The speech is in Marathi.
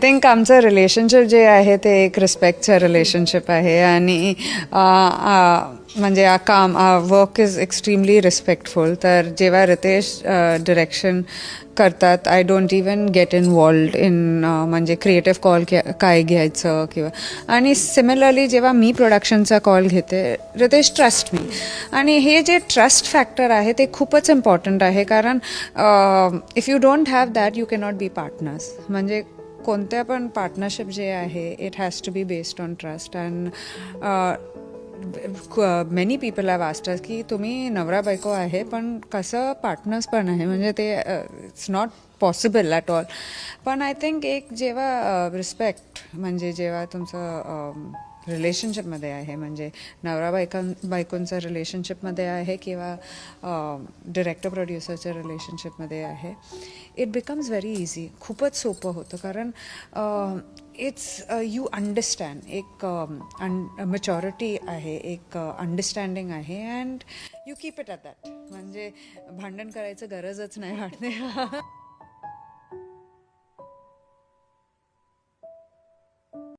थिंक आमचं रिलेशनशिप जे आहे ते एक रिस्पेक्टचं रिलेशनशिप आहे आणि म्हणजे काम वर्क इज एक्स्ट्रीमली रिस्पेक्टफुल. तर जेव्हा रितेश डिरेक्शन करतात I don't even get involved in म्हणजे क्रिएटिव्ह कॉल काय घ्यायचं किंवा आणि सिमिलरली जेव्हा मी प्रोडक्शनचा कॉल घेते रितेश ट्रस्ट मी. आणि हे जे ट्रस्ट फॅक्टर आहे ते खूपच इम्पॉर्टंट आहे कारण if you don't have that you cannot be partners. म्हणजे कोणत्या पण पार्टनरशिप जे आहे it has to be based on trust. And many people have asked us की तुम्ही नवरा बायको आहे पण कसं पार्टनर्स पण आहे म्हणजे ते it's not possible at all. पण आय थिंक एक जेव्हा रिस्पेक्ट म्हणजे जेव्हा तुमचं रिलेशनशिपमध्ये आहे म्हणजे नवरा बायकोंचं रिलेशनशिपमध्ये आहे किंवा डिरेक्टर प्रोड्युसरच्या रिलेशनशिपमध्ये आहे इट बिकम्स व्हेरी इझी. खूपच सोपं होतं कारण इट्स यू अंडरस्टँड एक मॅच्युरिटी आहे एक अंडरस्टँडिंग आहे and you keep it at that. म्हणजे भांडण करायचं गरजच नाही वाटते.